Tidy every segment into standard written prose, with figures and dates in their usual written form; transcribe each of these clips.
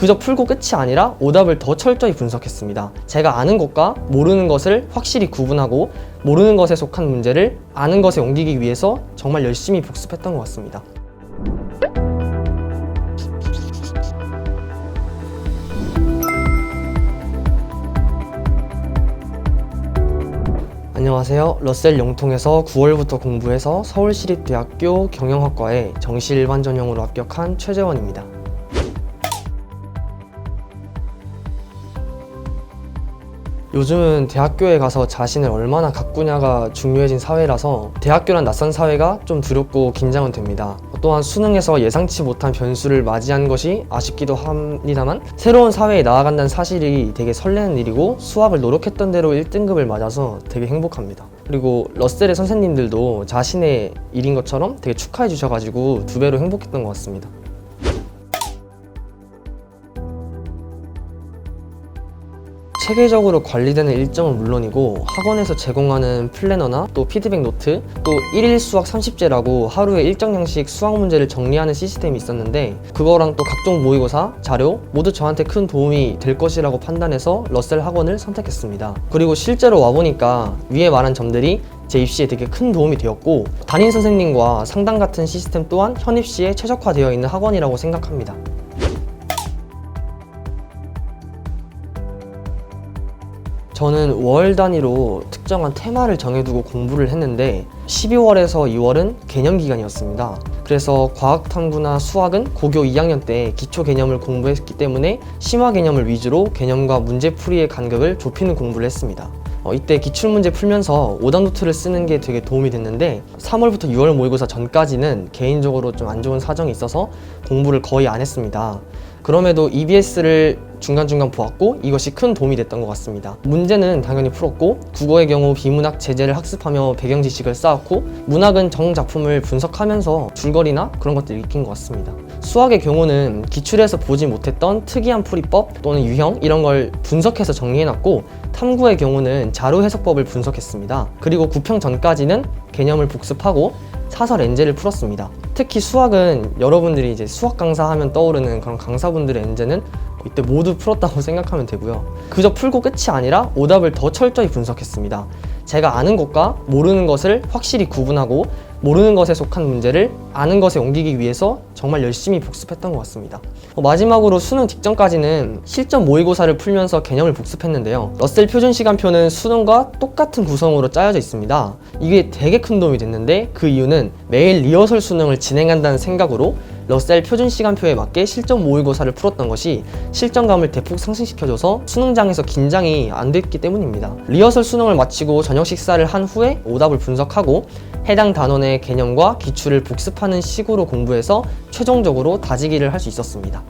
그저 풀고 끝이 아니라 오답을 더 철저히 분석했습니다. 제가 아는 것과 모르는 것을 확실히 구분하고 모르는 것에 속한 문제를 아는 것에 옮기기 위해서 정말 열심히 복습했던 것 같습니다. 안녕하세요. 러셀 영통에서 9월부터 공부해서 서울시립대학교 경영학과에 정시 일반 전형으로 합격한 최재원입니다. 요즘은 대학교에 가서 자신을 얼마나 가꾸냐가 중요해진 사회라서 대학교란 낯선 사회가 좀 두렵고 긴장은 됩니다. 또한 수능에서 예상치 못한 변수를 맞이한 것이 아쉽기도 합니다만 새로운 사회에 나아간다는 사실이 되게 설레는 일이고 수학을 노력했던 대로 1등급을 맞아서 되게 행복합니다. 그리고 러셀의 선생님들도 자신의 일인 것처럼 되게 축하해 주셔가지고 2배로 행복했던 것 같습니다. 체계적으로 관리되는 일정은 물론이고 학원에서 제공하는 플래너나 또 피드백 노트, 또 1일 수학 30제라고 하루에 일정 양씩 수학 문제를 정리하는 시스템이 있었는데 그거랑 또 각종 모의고사, 자료 모두 저한테 큰 도움이 될 것이라고 판단해서 러셀 학원을 선택했습니다. 그리고 실제로 와보니까 위에 말한 점들이 제 입시에 되게 큰 도움이 되었고 담임 선생님과 상담 같은 시스템 또한 현 입시에 최적화되어 있는 학원이라고 생각합니다. 저는 월 단위로 특정한 테마를 정해두고 공부를 했는데 12월에서 2월은 개념 기간이었습니다. 그래서 과학탐구나 수학은 고교 2학년 때 기초 개념을 공부했기 때문에 심화 개념을 위주로 개념과 문제풀이의 간격을 좁히는 공부를 했습니다. 이때 기출문제 풀면서 오답 노트를 쓰는 게 되게 도움이 됐는데 3월부터 6월 모의고사 전까지는 개인적으로 좀 안 좋은 사정이 있어서 공부를 거의 안 했습니다. 그럼에도 EBS를 중간중간 보았고 이것이 큰 도움이 됐던 것 같습니다. 문제는 당연히 풀었고 국어의 경우 비문학 제재를 학습하며 배경 지식을 쌓았고 문학은 정 작품을 분석하면서 줄거리나 그런 것들을 익힌 것 같습니다. 수학의 경우는 기출에서 보지 못했던 특이한 풀이법 또는 유형 이런 걸 분석해서 정리해놨고 탐구의 경우는 자료 해석법을 분석했습니다. 그리고 9평 전까지는 개념을 복습하고 사설 엔제를 풀었습니다. 특히 수학은 여러분들이 이제 수학 강사 하면 떠오르는 그런 강사분들의 엔제는 이때 모두 풀었다고 생각하면 되고요. 그저 풀고 끝이 아니라 오답을 더 철저히 분석했습니다. 제가 아는 것과 모르는 것을 확실히 구분하고 모르는 것에 속한 문제를 아는 것에 옮기기 위해서 정말 열심히 복습했던 것 같습니다. 마지막으로 수능 직전까지는 실전 모의고사를 풀면서 개념을 복습했는데요. 러셀 표준 시간표는 수능과 똑같은 구성으로 짜여져 있습니다. 이게 되게 큰 도움이 됐는데 그 이유는 매일 리허설 수능을 진행한다는 생각으로 러셀 표준 시간표에 맞게 실전 모의고사를 풀었던 것이 실전감을 대폭 상승시켜줘서 수능장에서 긴장이 안 됐기 때문입니다. 리허설 수능을 마치고 저녁 식사를 한 후에 오답을 분석하고 해당 단원의 개념과 기출을 복습하는 식으로 공부해서 최종적으로 다지기를 할 수 있었습니다.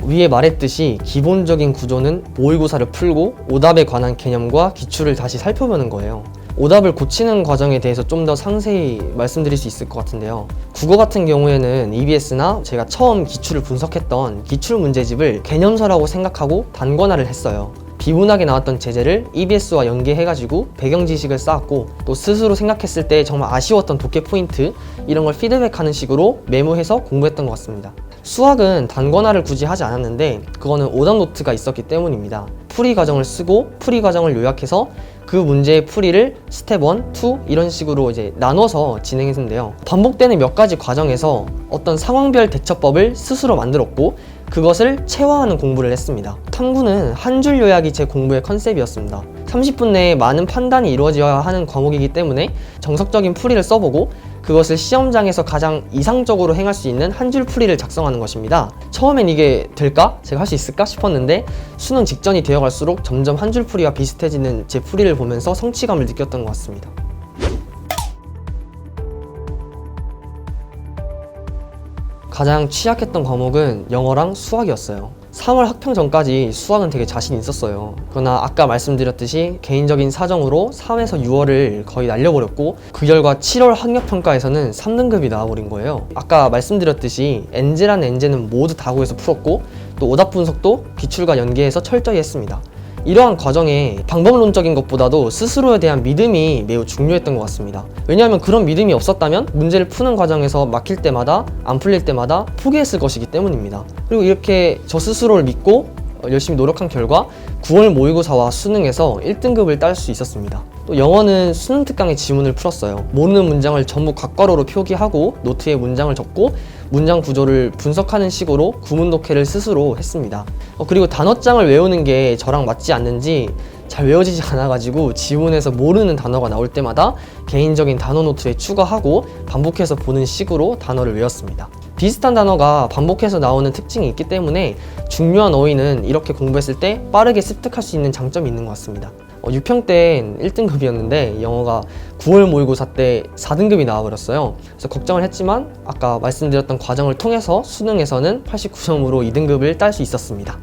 위에 말했듯이 기본적인 구조는 모의고사를 풀고 오답에 관한 개념과 기출을 다시 살펴보는 거예요. 오답을 고치는 과정에 대해서 좀 더 상세히 말씀드릴 수 있을 것 같은데요. 국어 같은 경우에는 EBS나 제가 처음 기출을 분석했던 기출 문제집을 개념서라고 생각하고 단권화를 했어요. 비문학에 나왔던 제재를 EBS와 연계해가지고 배경 지식을 쌓았고 또 스스로 생각했을 때 정말 아쉬웠던 독해 포인트 이런 걸 피드백하는 식으로 메모해서 공부했던 것 같습니다. 수학은 단권화를 굳이 하지 않았는데 그거는 오답 노트가 있었기 때문입니다. 풀이 과정을 쓰고 풀이 과정을 요약해서 그 문제의 풀이를 스텝 1, 2 이런 식으로 이제 나눠서 진행했는데요. 반복되는 몇 가지 과정에서 어떤 상황별 대처법을 스스로 만들었고 그것을 체화하는 공부를 했습니다. 탐구는 한 줄 요약이 제 공부의 컨셉이었습니다. 30분 내에 많은 판단이 이루어져야 하는 과목이기 때문에 정석적인 풀이를 써보고 그것을 시험장에서 가장 이상적으로 행할 수 있는 한 줄 풀이를 작성하는 것입니다. 처음엔 이게 될까? 제가 할 수 있을까? 싶었는데 수능 직전이 되어갈수록 점점 한 줄 풀이와 비슷해지는 제 풀이를 보면서 성취감을 느꼈던 것 같습니다. 가장 취약했던 과목은 영어랑 수학이었어요. 3월 학평 전까지 수학은 되게 자신 있었어요. 그러나 아까 말씀드렸듯이 개인적인 사정으로 3에서 6월을 거의 날려버렸고 그 결과 7월 학력평가에서는 3등급이 나와버린 거예요. 아까 말씀드렸듯이 엔제라는 엔제는 모두 다 구해서 풀었고 또 오답 분석도 기출과 연계해서 철저히 했습니다. 이러한 과정에 방법론적인 것보다도 스스로에 대한 믿음이 매우 중요했던 것 같습니다. 왜냐하면 그런 믿음이 없었다면 문제를 푸는 과정에서 막힐 때마다, 안 풀릴 때마다 포기했을 것이기 때문입니다. 그리고 이렇게 저 스스로를 믿고 열심히 노력한 결과 9월 모의고사와 수능에서 1등급을 딸 수 있었습니다. 또 영어는 수능 특강의 지문을 풀었어요. 모르는 문장을 전부 곽괄호로 표기하고 노트에 문장을 적고 문장 구조를 분석하는 식으로 구문 독해를 스스로 했습니다. 그리고 단어장을 외우는 게 저랑 맞지 않는지 잘 외워지지 않아가지고 지문에서 모르는 단어가 나올 때마다 개인적인 단어 노트에 추가하고 반복해서 보는 식으로 단어를 외웠습니다. 비슷한 단어가 반복해서 나오는 특징이 있기 때문에 중요한 어휘는 이렇게 공부했을 때 빠르게 습득할 수 있는 장점이 있는 것 같습니다. 6평 땐 1등급이었는데 영어가 9월 모의고사 때 4등급이 나와버렸어요. 그래서 걱정을 했지만 아까 말씀드렸던 과정을 통해서 수능에서는 89점으로 2등급을 딸 수 있었습니다.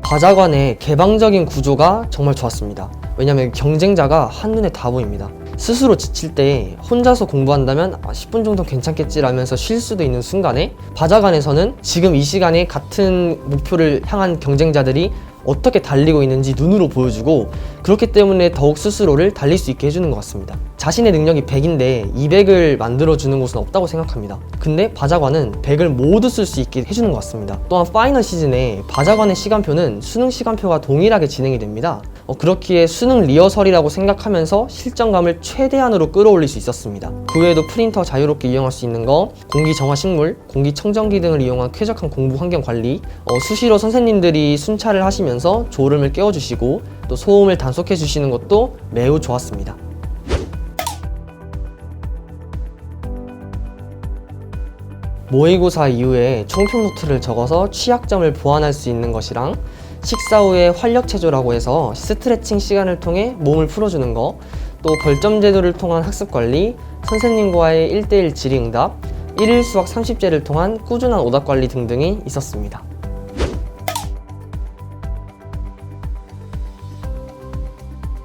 과자관의 개방적인 구조가 정말 좋았습니다. 왜냐하면 경쟁자가 한눈에 다 보입니다. 스스로 지칠 때 혼자서 공부한다면 10분 정도 괜찮겠지라면서 쉴 수도 있는 순간에 바자관에서는 지금 이 시간에 같은 목표를 향한 경쟁자들이 어떻게 달리고 있는지 눈으로 보여주고, 그렇기 때문에 더욱 스스로를 달릴 수 있게 해주는 것 같습니다. 자신의 능력이 100인데 200을 만들어주는 곳은 없다고 생각합니다. 근데 바자관은 100을 모두 쓸 수 있게 해주는 것 같습니다. 또한 파이널 시즌에 바자관의 시간표는 수능 시간표와 동일하게 진행이 됩니다. 그렇기에 수능 리허설이라고 생각하면서 실전감을 최대한으로 끌어올릴 수 있었습니다. 그 외에도 프린터 자유롭게 이용할 수 있는 거, 공기 정화 식물, 공기 청정기 등을 이용한 쾌적한 공부 환경 관리, 수시로 선생님들이 순찰을 하시면서 졸음을 깨워주시고 또 소음을 단속해 주시는 것도 매우 좋았습니다. 모의고사 이후에 총평 노트를 적어서 취약점을 보완할 수 있는 것이랑 식사 후에 활력 체조라고 해서 스트레칭 시간을 통해 몸을 풀어주는 거, 또 벌점 제도를 통한 학습 관리, 선생님과의 1대1 질의응답, 1일 수학 30제를 통한 꾸준한 오답 관리 등등이 있었습니다.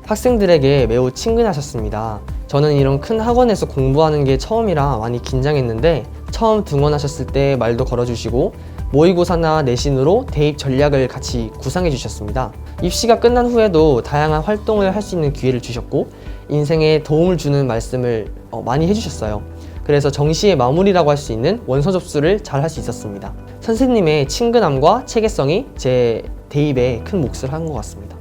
학생들에게 매우 친근하셨습니다. 저는 이런 큰 학원에서 공부하는 게 처음이라 많이 긴장했는데 처음 등원하셨을 때 말도 걸어주시고 모의고사나 내신으로 대입 전략을 같이 구상해 주셨습니다. 입시가 끝난 후에도 다양한 활동을 할 수 있는 기회를 주셨고 인생에 도움을 주는 말씀을 많이 해주셨어요. 그래서 정시의 마무리라고 할 수 있는 원서 접수를 잘 할 수 있었습니다. 선생님의 친근함과 체계성이 제 대입에 큰 몫을 한 것 같습니다.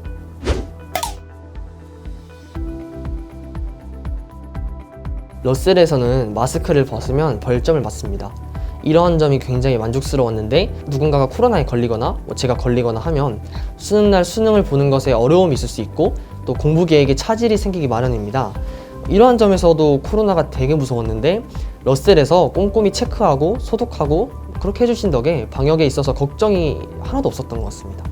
러셀에서는 마스크를 벗으면 벌점을 받습니다. 이러한 점이 굉장히 만족스러웠는데 누군가가 코로나에 걸리거나 제가 걸리거나 하면 수능날 수능을 보는 것에 어려움이 있을 수 있고 또 공부 계획에 차질이 생기기 마련입니다. 이러한 점에서도 코로나가 되게 무서웠는데 러셀에서 꼼꼼히 체크하고 소독하고 그렇게 해주신 덕에 방역에 있어서 걱정이 하나도 없었던 것 같습니다.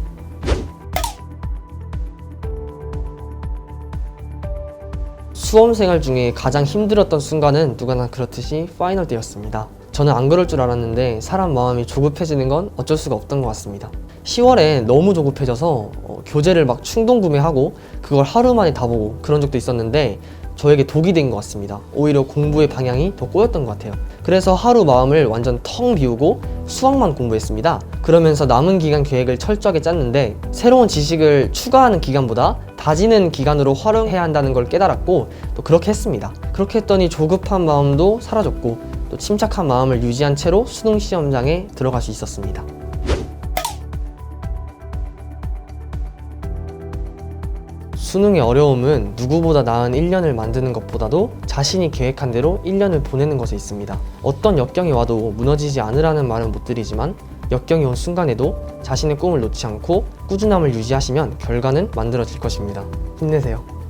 수험생활 중에 가장 힘들었던 순간은 누구나 그렇듯이 파이널 때였습니다. 저는 안 그럴 줄 알았는데 사람 마음이 조급해지는 건 어쩔 수가 없던 것 같습니다. 10월에 너무 조급해져서 교재를 막 충동 구매하고 그걸 하루 만에 다 보고 그런 적도 있었는데 저에게 독이 된 것 같습니다. 오히려 공부의 방향이 더 꼬였던 것 같아요. 그래서 하루 마음을 완전 텅 비우고 수학만 공부했습니다. 그러면서 남은 기간 계획을 철저하게 짰는데 새로운 지식을 추가하는 기간보다 다지는 기간으로 활용해야 한다는 걸 깨달았고 또 그렇게 했습니다. 그렇게 했더니 조급한 마음도 사라졌고 또 침착한 마음을 유지한 채로 수능 시험장에 들어갈 수 있었습니다. 수능의 어려움은 누구보다 나은 1년을 만드는 것보다도 자신이 계획한 대로 1년을 보내는 것에 있습니다. 어떤 역경이 와도 무너지지 않으라는 말은 못 드리지만 역경이 온 순간에도 자신의 꿈을 놓지 않고 꾸준함을 유지하시면 결과는 만들어질 것입니다. 힘내세요.